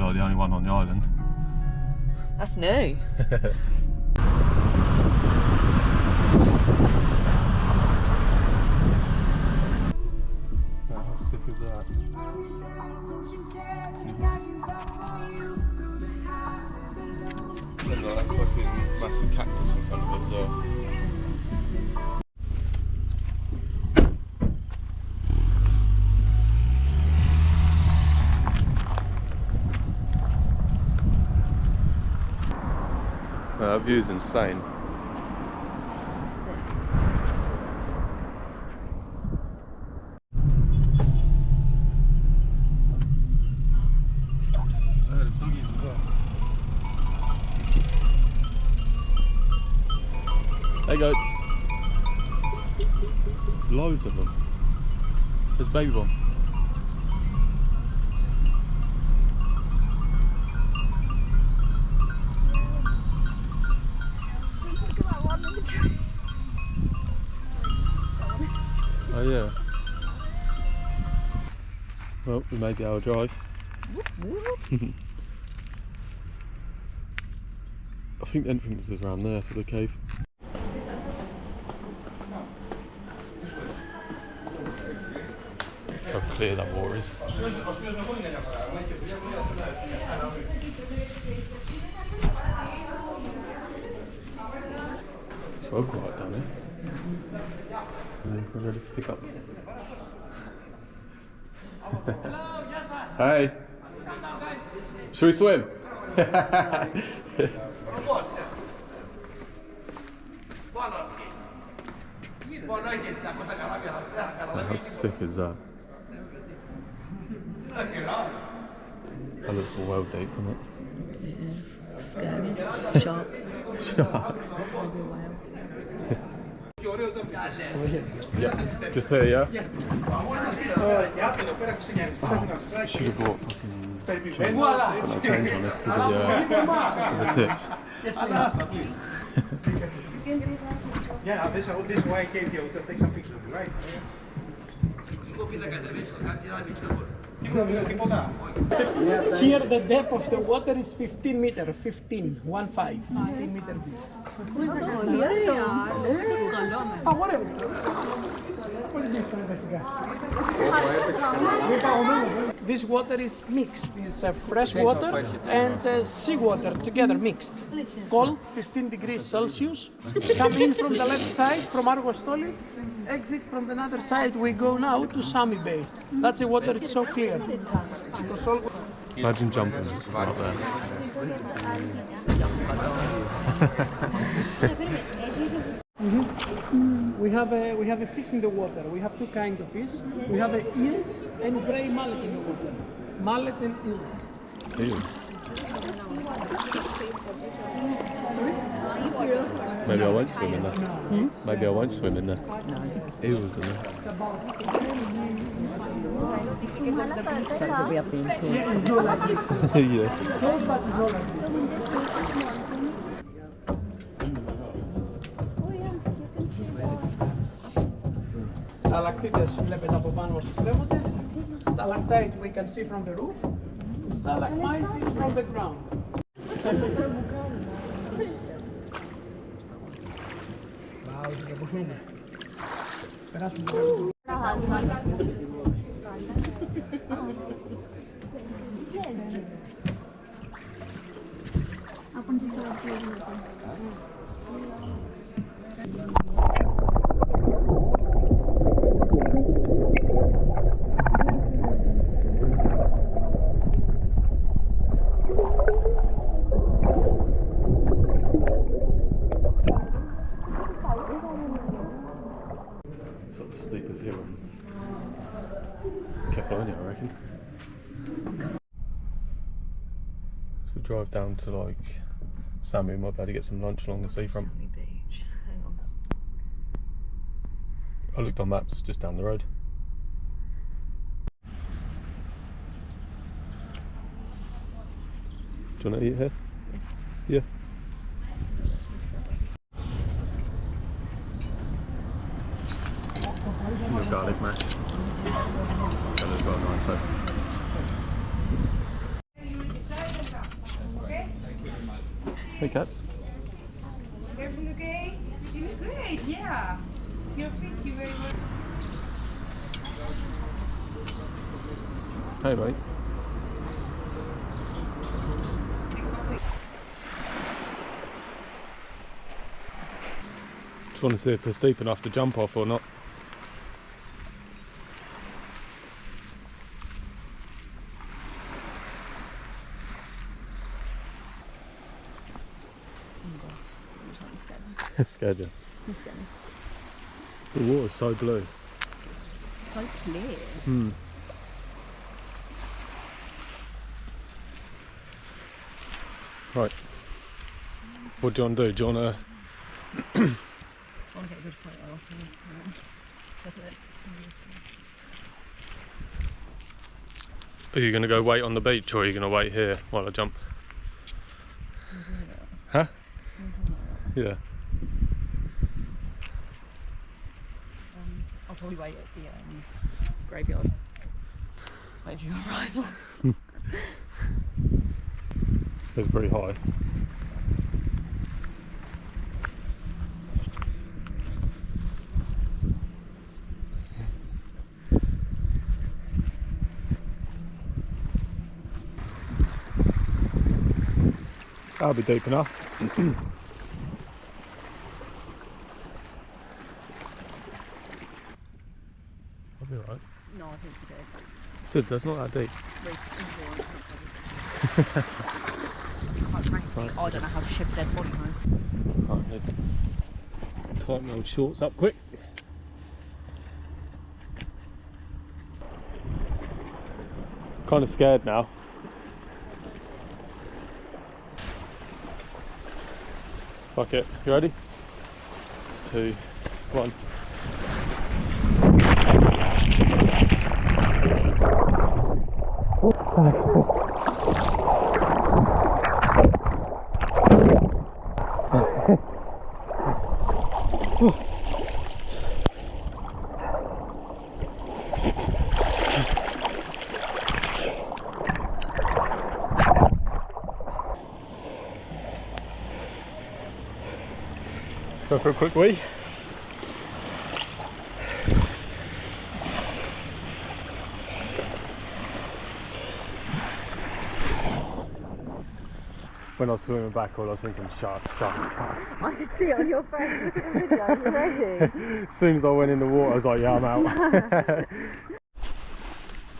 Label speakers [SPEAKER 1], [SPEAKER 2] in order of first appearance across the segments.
[SPEAKER 1] are the only one on the island.
[SPEAKER 2] That's new.
[SPEAKER 1] How sick is that? Look, that's fucking massive cactus in front of us as well. That view's insane. There's doggies as well. Hey goats. There's loads of them. There's a baby one. Oh yeah. Well, we made the hour drive. I think the entrance is around there for the cave. Look how clear that water is. It's well quiet down here. We're ready to pick up. Hey! Should we swim? How sick is that? That looks well deep, doesn't it?
[SPEAKER 2] It is. Scary. Sharks.
[SPEAKER 1] Sharks. Yeah, just here, yeah? Yes. Should have bought fucking change on this for the tips.
[SPEAKER 3] Yes, please. Yeah, this is why I came here. We'll just take some pictures of you, right? Here the depth of the water is 15 meters, 15 meter deep. Whatever. What is this to investigate? This water is mixed. It's fresh water and seawater together mixed. Cold, 15 degrees Celsius. Come in from the left side, from Argostoli. Exit from the other side. We go now to Sami Bay. That's the water. It's so clear.
[SPEAKER 1] Imagine jumping out there.
[SPEAKER 3] We have a fish in the water. We have two kinds of fish. We have eels and grey mullet in the water. Mullet and eels.
[SPEAKER 1] Eels. Maybe I won't swim in there. Maybe I won't swim in there. Eels in there. Yeah.
[SPEAKER 3] Stalactites βλέπετε από πάνω μας βλέπετε. Stalactite we can see from the roof. Stalagmite is from the ground. Wow, θα μπορούμε. Περάσουμε το
[SPEAKER 1] Sort of steep as here in Kefalonia, I reckon. So we drive down to like Sami, we might be able to get some lunch along the seafront.
[SPEAKER 2] Sami Beach. Hang on.
[SPEAKER 1] I looked on maps, just down the road. Do you want to eat here? Yeah. Your garlic mash. That looks well nice though. Hey, cats.
[SPEAKER 4] Careful, okay? It's great, yeah. See your feet, you very well.
[SPEAKER 1] Hey, mate. Just want to see if it's deep enough to jump off or not. Scared you. The water's so blue.
[SPEAKER 2] So clear.
[SPEAKER 1] Hmm. Right. What do you want to do? Do you want to...
[SPEAKER 2] I want to get a good photo of him.
[SPEAKER 1] Are you going to go wait on the beach or are you going to wait here while I jump? Huh? Yeah.
[SPEAKER 2] I'll probably wait at the graveyard. Wait for your arrival.
[SPEAKER 1] It's pretty high. That'll be deep enough. I'll be alright.
[SPEAKER 2] No, I think you did.
[SPEAKER 1] Sid, that's not that deep.
[SPEAKER 2] Quite frankly, I don't know how to ship a dead body home.
[SPEAKER 1] Right, let's tighten my old shorts up quick. Kind of scared now. Fuck it. You ready? 2, 1. Go for a quick wee. When I was swimming back, all I was thinking, shark, shark, shark.
[SPEAKER 2] I could see it on your face. Look at the video. You ready?
[SPEAKER 1] As soon as I went in the water, I was like, yeah, I'm out.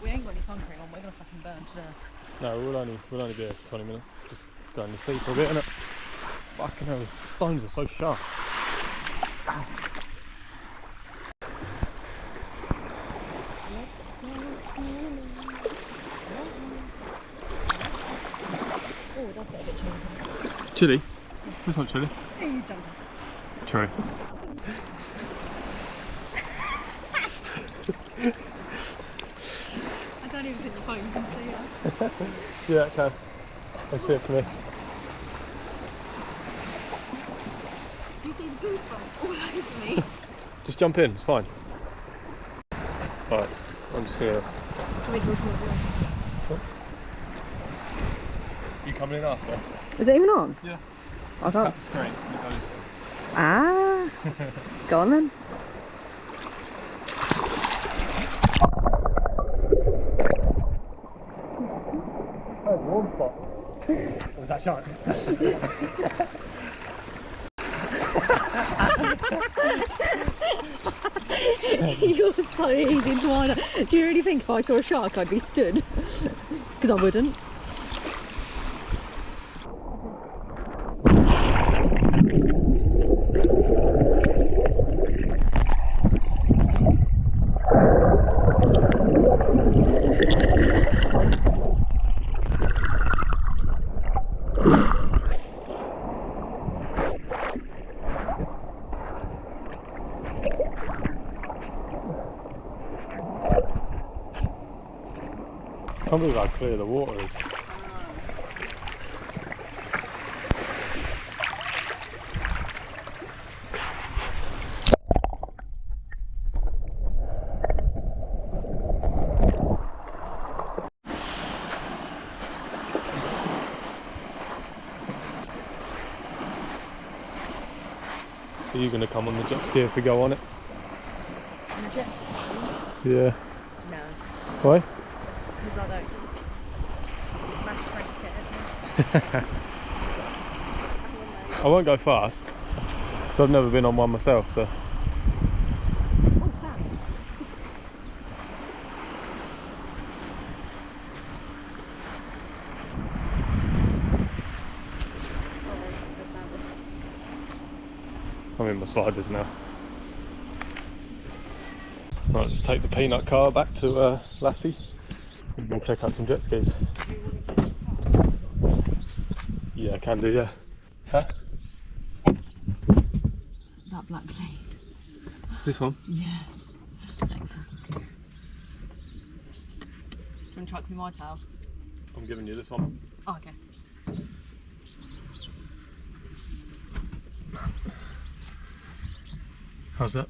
[SPEAKER 2] We ain't got any sun cream on. We're gonna fucking burn today.
[SPEAKER 1] No, we'll only be here for 20 minutes. Just go in the sea for a bit, innit? Fucking hell, the stones are so sharp. Ow.
[SPEAKER 2] Oh, it does get a bit chilly.
[SPEAKER 1] Chilly? It's not chilly.
[SPEAKER 2] Hey, you jump.
[SPEAKER 1] True.
[SPEAKER 2] I don't even think the phone can see us.
[SPEAKER 1] Yeah, it can. They see it for me.
[SPEAKER 2] Do you see the goosebumps all over me?
[SPEAKER 1] Just jump in, it's fine. Right, I'm just gonna... You coming in after?
[SPEAKER 2] Is it even on?
[SPEAKER 1] Yeah.
[SPEAKER 2] I can't.
[SPEAKER 1] Tap the screen and it goes...
[SPEAKER 2] Ah. Go on then.
[SPEAKER 1] Oh, warm spot. Or was that sharks?
[SPEAKER 2] You're so easy to wind up. Do you really think if I saw a shark I'd be stood? Because I wouldn't.
[SPEAKER 1] I can't believe how clear the water is. Are you going to come on the jet ski if we go on it?
[SPEAKER 2] On the jet?
[SPEAKER 1] Yeah.
[SPEAKER 2] No,
[SPEAKER 1] Why?
[SPEAKER 2] because I don't. My friend's scared.
[SPEAKER 1] I won't go fast, because I've never been on one myself, so.
[SPEAKER 2] Oh, Sam.
[SPEAKER 1] I'm in my sliders now. Right, let's take the peanut car back to Lassie and we'll check out some jet skis. Yeah, I can do, yeah. Huh?
[SPEAKER 2] That black plate.
[SPEAKER 1] This one?
[SPEAKER 2] Yeah. Thanks. Do you want to chuck me my towel?
[SPEAKER 1] I'm giving you this one.
[SPEAKER 2] Oh, okay.
[SPEAKER 1] How's that?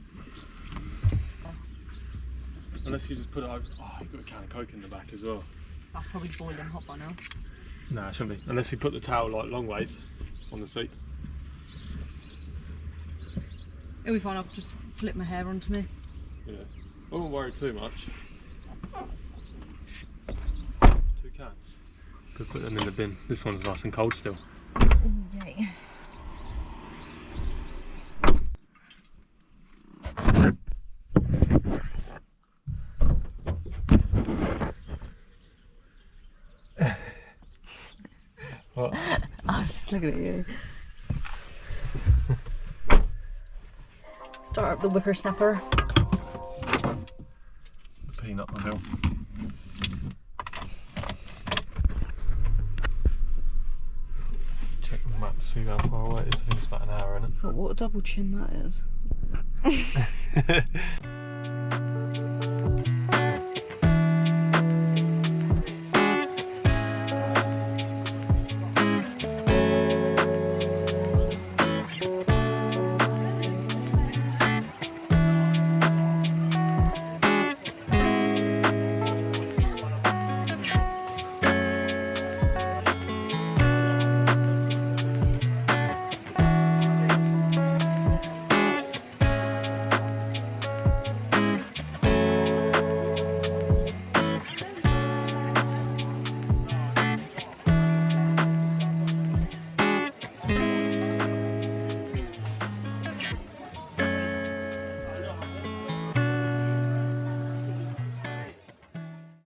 [SPEAKER 1] Unless you just put it over. Oh, you've got a can of Coke in the back as well.
[SPEAKER 2] That's probably boiling hot by now.
[SPEAKER 1] No, it shouldn't be. Unless you put the towel like long ways on the seat.
[SPEAKER 2] It'll be fine, I'll just flip my hair onto me.
[SPEAKER 1] Yeah. I won't worry too much. 2 cans. Could put them in the bin. This one's nice and cold still.
[SPEAKER 2] Yay.
[SPEAKER 1] What?
[SPEAKER 2] I was just looking at you. Start up the whippersnapper.
[SPEAKER 1] The peanut mobile. Check the map, see how far away it is. I think it's about an hour, isn't
[SPEAKER 2] But what a double chin that is.
[SPEAKER 1] it?